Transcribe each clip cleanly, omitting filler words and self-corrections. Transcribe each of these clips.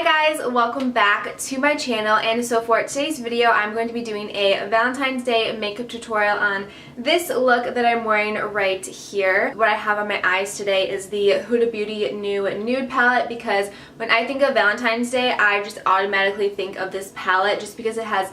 Hi guys, welcome back to my channel. And so for today's video I'm going to be doing a Valentine's Day makeup tutorial on this look that I'm wearing right here. What I have on my eyes today is the Huda Beauty new nude palette, because when I think of Valentine's Day I just automatically think of this palette just because it has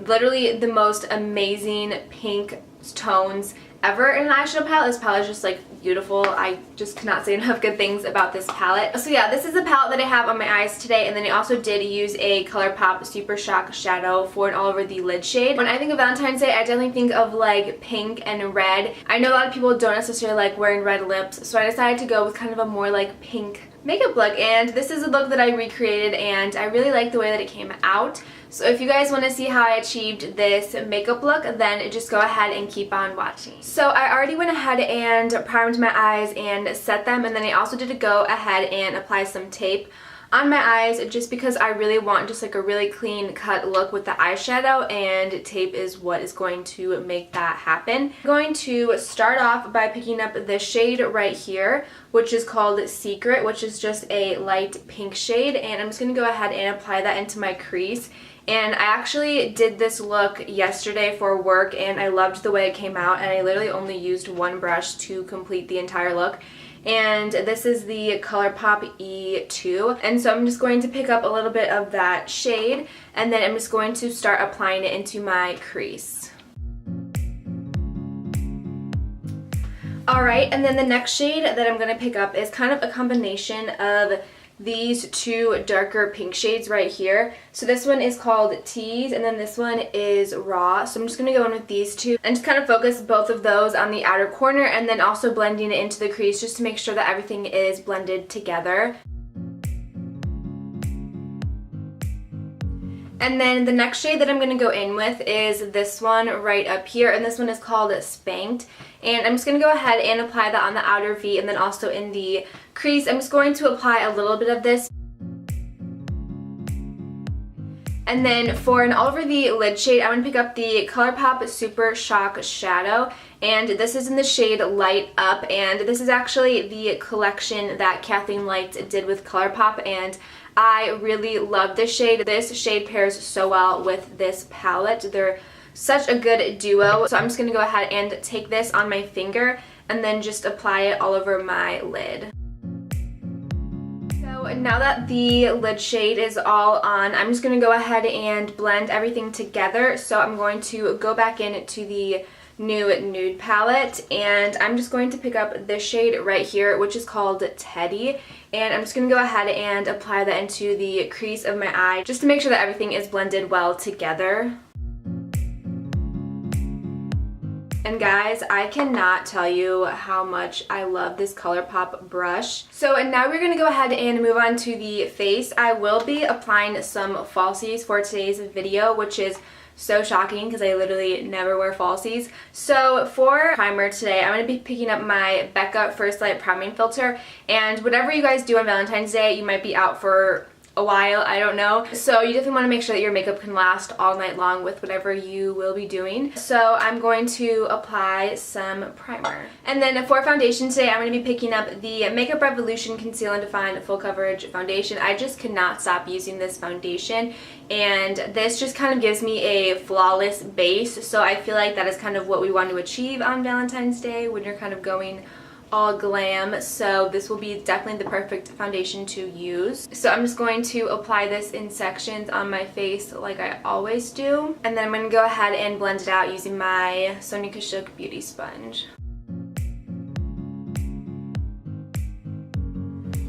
literally the most amazing pink tones ever in an eyeshadow palette. This palette is just like beautiful. I just cannot say enough good things about this palette. So yeah, this is the palette that I have on my eyes today, and then I also did use a ColourPop Super Shock shadow for an all over the lid shade. When I think of Valentine's Day, I definitely think of like pink and red. I know a lot of people don't necessarily like wearing red lips, so I decided to go with kind of a more like pink makeup look, and this is a look that I recreated and I really like the way that it came out. So if you guys want to see how I achieved this makeup look, then just go ahead and keep on watching. So I already went ahead and primed my eyes and set them, and then I also did go ahead and apply some tape on my eyes just because I really want just like a really clean cut look with the eyeshadow, and tape is what is going to make that happen. I'm going to start off by picking up the shade right here, which is called Secret, which is just a light pink shade, and I'm just going to go ahead and apply that into my crease. And I actually did this look yesterday for work and I loved the way it came out, and I literally only used one brush to complete the entire look. And this is the ColourPop E2, and so I'm just going to pick up a little bit of that shade and then I'm just going to start applying it into my crease. Alright, and then the next shade that I'm going to pick up is kind of a combination of these two darker pink shades right here. So this one is called Tease and then this one is Raw. So I'm just going to go in with these two and just kind of focus both of those on the outer corner, and then also blending it into the crease just to make sure that everything is blended together. And then the next shade that I'm going to go in with is this one right up here, and this one is called Spanked. And I'm just going to go ahead and apply that on the outer V and then also in the crease. I'm just going to apply a little bit of this. And then for an all over the lid shade, I'm going to pick up the ColourPop Super Shock shadow, and this is in the shade Light Up, and this is actually the collection that Kathleen Light did with ColourPop, and I really love this shade. This shade pairs so well with this palette. They're such a good duo. So I'm just going to go ahead and take this on my finger and then just apply it all over my lid. So now that the lid shade is all on, I'm just going to go ahead and blend everything together. So I'm going to go back into the new nude palette, and I'm just going to pick up this shade right here, which is called Teddy, and I'm just going to go ahead and apply that into the crease of my eye just to make sure that everything is blended well together. And guys, I cannot tell you how much I love this ColourPop brush. So and now we're going to go ahead and move on to the face. I will be applying some falsies for today's video, which is so shocking because I literally never wear falsies. So for primer today, I'm going to be picking up my Becca First Light Priming Filter, and whatever you guys do on Valentine's Day, you might be out for a while, I don't know. So you definitely want to make sure that your makeup can last all night long with whatever you will be doing. So I'm going to apply some primer. And then for foundation today, I'm going to be picking up the Makeup Revolution Conceal and Define Full Coverage Foundation. I just could not stop using this foundation, and this just kind of gives me a flawless base. So I feel like that is kind of what we want to achieve on Valentine's Day when you're kind of going all glam. So this will be definitely the perfect foundation to use. So I'm just going to apply this in sections on my face like I always do, and then I'm going to go ahead and blend it out using my Sonia Kashuk beauty sponge.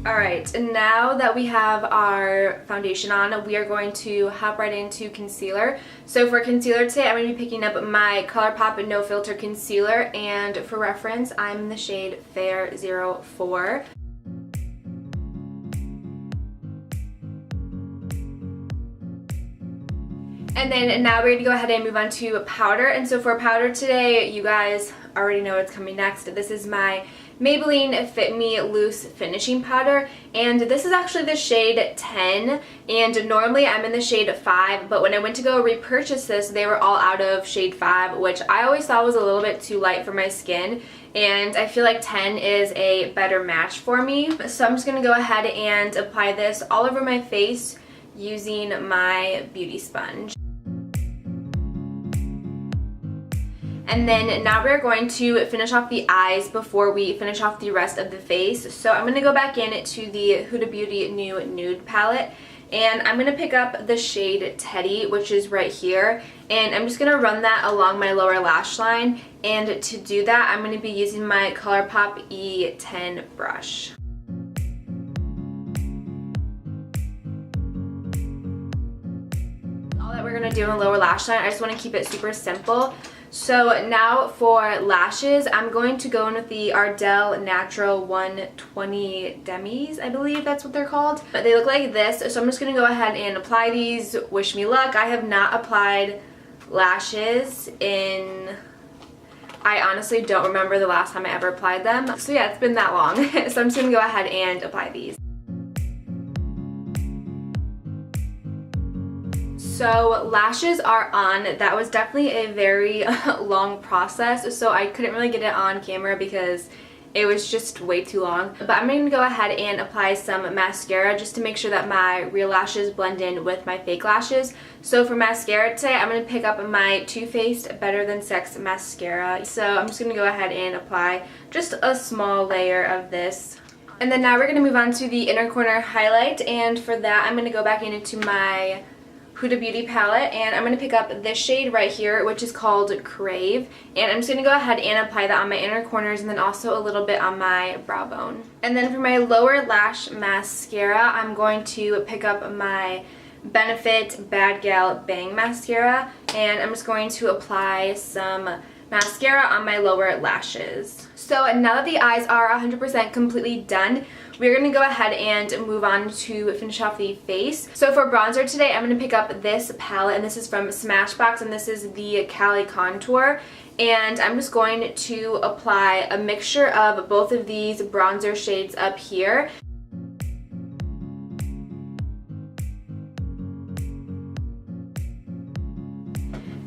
Alright, and now that we have our foundation on, we are going to hop right into concealer. So for concealer today, I'm going to be picking up my ColourPop No Filter Concealer, and for reference, I'm in the shade Fair 04. And then now we're going to go ahead and move on to powder. And so for powder today, you guys already know what's coming next. This is my Maybelline Fit Me Loose Finishing Powder, and this is actually the shade 10, and normally I'm in the shade 5, but when I went to go repurchase this, they were all out of shade 5, which I always thought was a little bit too light for my skin, and I feel like 10 is a better match for me. So I'm just going to go ahead and apply this all over my face using my beauty sponge. And then now we're going to finish off the eyes before we finish off the rest of the face. So I'm going to go back in to the Huda Beauty New Nude palette, and I'm going to pick up the shade Teddy, which is right here, and I'm just going to run that along my lower lash line. And to do that, I'm going to be using my ColourPop E10 brush. All that we're going to do in the lower lash line, I just want to keep it super simple. So now for lashes, I'm going to go in with the Ardell Natural 120 Demis, I believe that's what they're called. But they look like this, so I'm just going to go ahead and apply these. Wish me luck. I have not applied lashes in... I honestly don't remember the last time I ever applied them. So yeah, it's been that long. So I'm just going to go ahead and apply these. So lashes are on. That was definitely a very long process, so I couldn't really get it on camera because it was just way too long. But I'm going to go ahead and apply some mascara just to make sure that my real lashes blend in with my fake lashes. So for mascara today, I'm going to pick up my Too Faced Better Than Sex mascara. So I'm just going to go ahead and apply just a small layer of this. And then now we're going to move on to the inner corner highlight, and for that I'm going to go back into my Huda Beauty palette, and I'm going to pick up this shade right here, which is called Crave, and I'm just going to go ahead and apply that on my inner corners and then also a little bit on my brow bone. And then for my lower lash mascara, I'm going to pick up my Benefit Bad Gal Bang mascara, and I'm just going to apply some mascara on my lower lashes. So now that the eyes are 100% completely done, we're going to go ahead and move on to finish off the face. So for bronzer today, I'm going to pick up this palette, and this is from Smashbox, and this is the Cali Contour. And I'm just going to apply a mixture of both of these bronzer shades up here.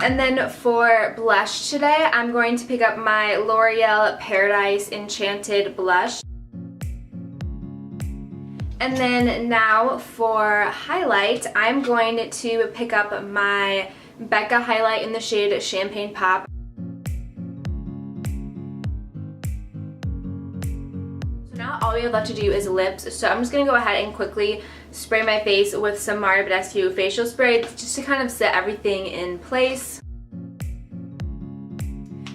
And then for blush today, I'm going to pick up my L'Oreal Paradise Enchanted Blush. And then now for highlight, I'm going to pick up my Becca highlight in the shade Champagne Pop. So now all we have left to do is lips, so I'm just going to go ahead and quickly spray my face with some Mario Badescu facial spray just to kind of set everything in place.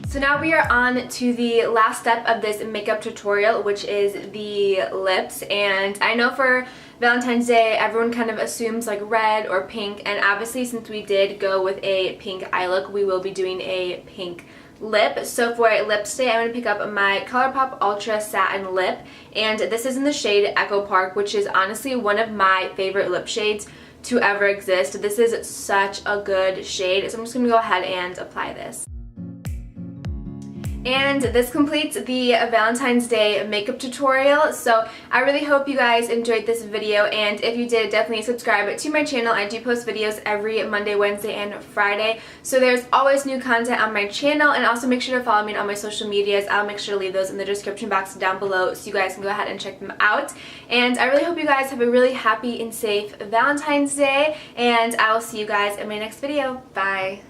So now we are on to the last step of this makeup tutorial, which is the lips. And I know for Valentine's Day, everyone kind of assumes like red or pink, and obviously since we did go with a pink eye look, we will be doing a pink lip. So for lips today, I'm going to pick up my ColourPop Ultra Satin Lip, and this is in the shade Echo Park, which is honestly one of my favorite lip shades to ever exist. This is such a good shade, so I'm just going to go ahead and apply this. And this completes the Valentine's Day makeup tutorial. So I really hope you guys enjoyed this video, and if you did, definitely subscribe to my channel. I do post videos every Monday, Wednesday, and Friday, so there's always new content on my channel. And also make sure to follow me on my social medias. I'll make sure to leave those in the description box down below so you guys can go ahead and check them out. And I really hope you guys have a really happy and safe Valentine's Day, and I will see you guys in my next video. Bye!